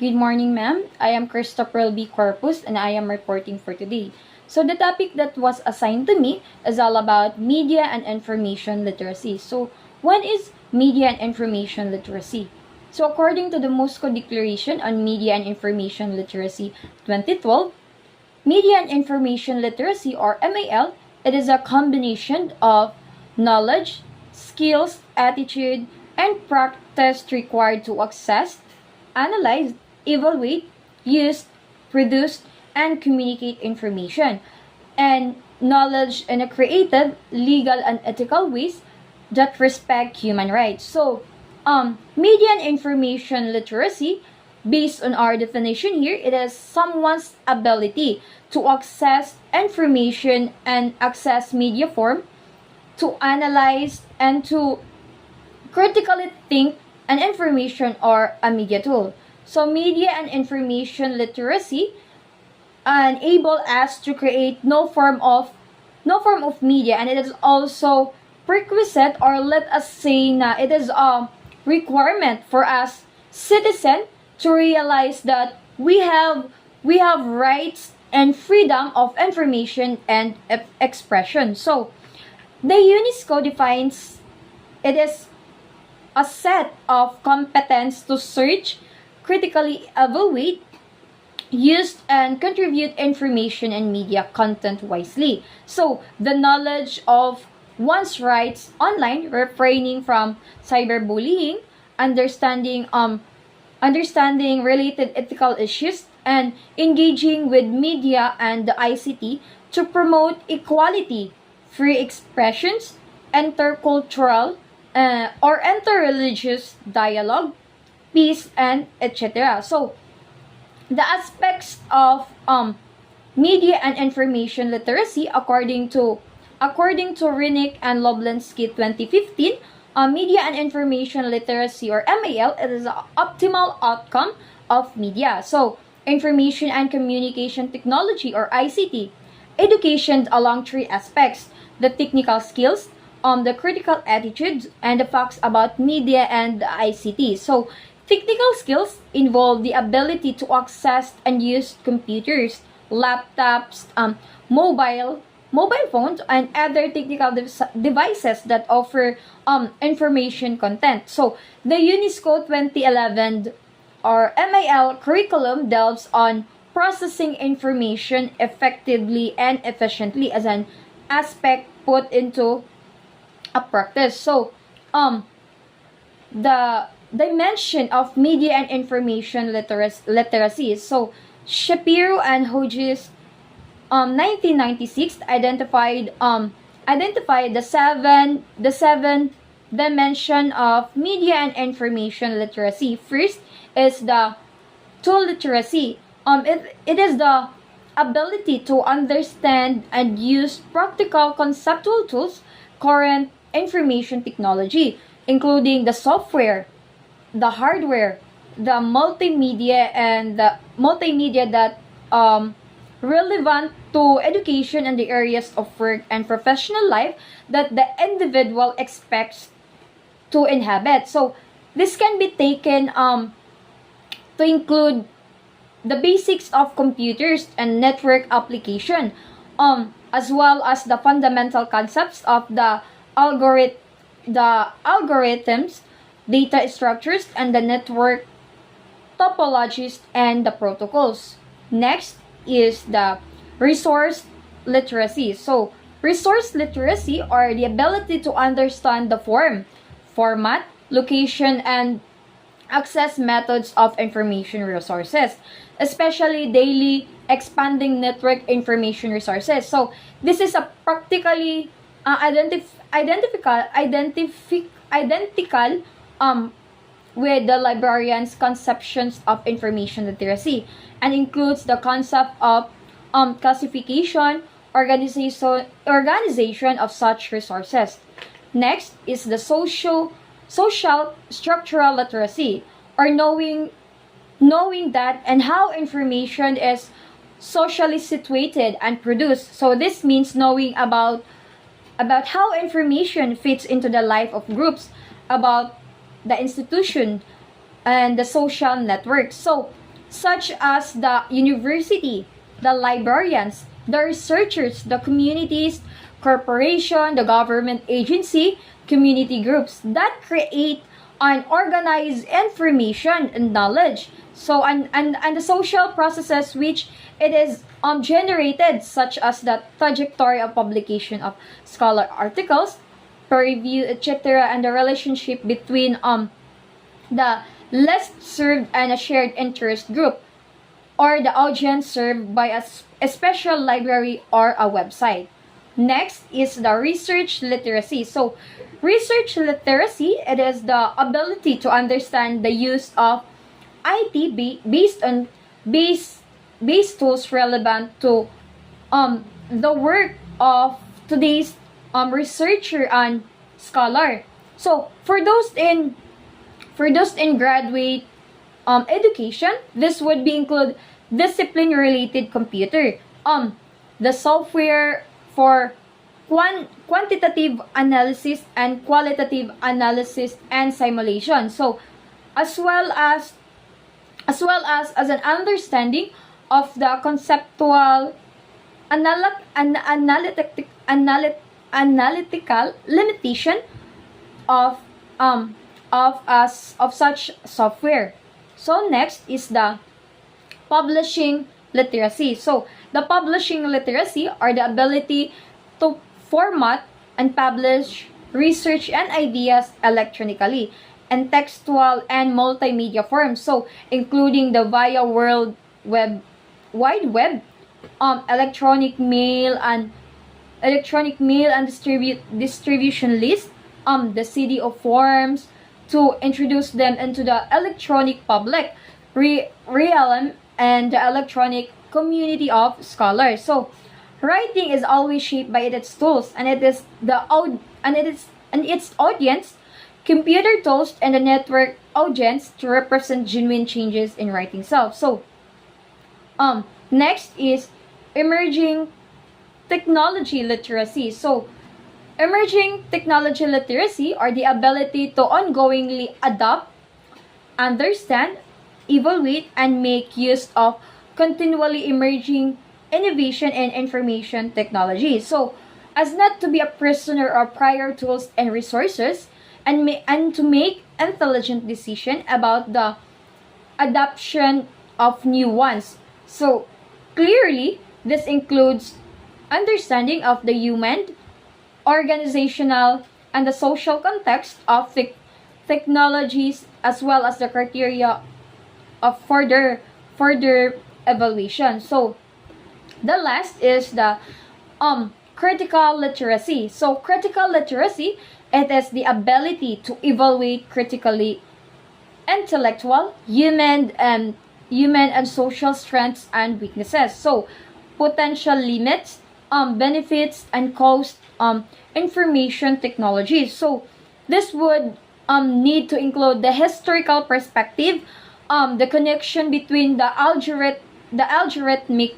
Good morning, ma'am. I am Christa Corpus and I am reporting for today. So the topic that was assigned to me is all about media and information literacy. So what is media and information literacy? So according to the Moscow Declaration on Media and Information Literacy 2012, media and information literacy or MAL, it is a combination of knowledge, skills, attitude, and practice required to access, analyze, evaluate, use, produce, and communicate information and knowledge in a creative, legal, and ethical ways that respect human rights. So, media and information literacy, based on our definition here, it is someone's ability to access information and access media form, to analyze, and to critically think an information or a media tool. So media and information literacy enable us to create no form of media, and it is also prerequisite, or let us say na it is a requirement for us citizen to realize that we have rights and freedom of information and expression. So the UNESCO defines it is a set of competence to search, critically evaluate, use, and contribute information and media content wisely. So, the knowledge of one's rights online, refraining from cyberbullying, understanding understanding related ethical issues, and engaging with media and the ICT to promote equality, free expressions, intercultural or interreligious dialogue, peace, and etc. So, the aspects of media and information literacy according to Rinick and Loblensky 2015, media and information literacy or MAL, it is an optimal outcome of media. So information and communication technology or ICT, education along three aspects: the technical skills, the critical attitudes, and the facts about media and the ICT. So technical skills involve the ability to access and use computers, laptops, mobile phones, and other technical devices that offer information content. So the UNESCO 2011 or MAL curriculum delves on processing information effectively and efficiently as an aspect put into a practice. So the dimension of media and information literacy. So Shapiro and Hodges 1996 identified the seven dimension of media and information literacy. First is the tool literacy. It is the ability to understand and use practical conceptual tools, current information technology, including the software, the hardware, the multimedia that relevant to education and the areas of work and professional life that the individual expects to inhabit. So this can be taken to include the basics of computers and network application, as well as the fundamental concepts of the algorithms, data structures, and the network topologies and the protocols. Next is the resource literacy. So, resource literacy are the ability to understand the format, location, and access methods of information resources, especially daily expanding network information resources. So, this is a practically identical with the librarian's conceptions of information literacy, and includes the concept of classification, organization of such resources. Next is the social structural literacy, or knowing that and how information is socially situated and produced. So this means knowing about how information fits into the life of groups, about the institution and the social network. So such as the university, the librarians, the researchers, the communities, corporation, the government agency, community groups that create and organize information and knowledge. So and the social processes which it is generated, such as the trajectory of publication of scholar articles, peer review, etc., and the relationship between the less served and a shared interest group, or the audience served by a special library or a website. Next is the research literacy. So, research literacy, it is the ability to understand the use of IT based tools relevant to the work of today's researcher and scholar. So, for those in graduate education, this would be include discipline related computer, the software for quantitative analysis and qualitative analysis and simulation. So as an understanding of the conceptual analytical limitation of such software. So next is the publishing literacy. So the publishing literacy are the ability to format and publish research and ideas electronically and textual and multimedia forms. So including the via wide web, electronic mail and distribution list, the CDO forms, to introduce them into the electronic public realm and the electronic community of scholars. So writing is always shaped by its tools, and its audience, computer tools, and the network audience to represent genuine changes in writing self. So next is emerging technology literacy. So emerging technology literacy are the ability to ongoingly adopt, understand, evaluate, and make use of continually emerging innovation and information technology. So, as not to be a prisoner of prior tools and resources, and to make intelligent decision about the adoption of new ones. So, clearly, this includes understanding of the human, organizational, and the social context of technologies, as well as the criteria of further evaluation. So the last is the critical literacy. So critical literacy, it is the ability to evaluate critically intellectual, human and social strengths and weaknesses. So potential limits, benefits, and cost information technologies. So this would need to include the historical perspective, the connection between the algorithmic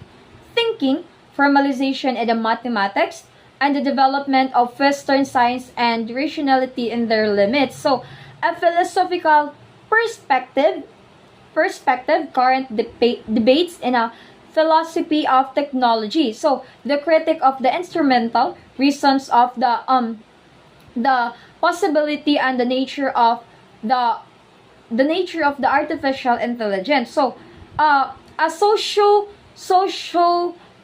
thinking, formalization, and the mathematics, and the development of Western science and rationality in their limits. So a philosophical perspective, current debates in a philosophy of technology. So the critic of the instrumental reasons of the possibility and the nature of the artificial intelligence. So a social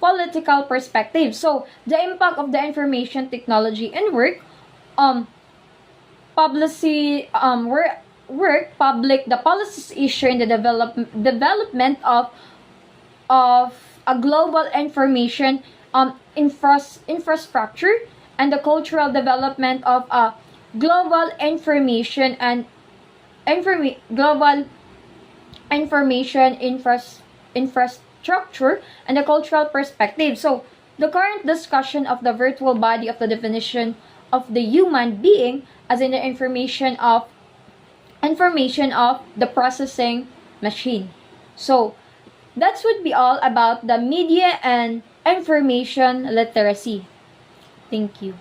political perspective. So the impact of the information technology in work, policy, the policies issue in the development of a global information infrastructure, and the cultural development of a global information and global information infrastructure, and the cultural perspective. So the current discussion of the virtual body of the definition of the human being as in the information of the processing machine. So that would be all about the media and information literacy. Thank you.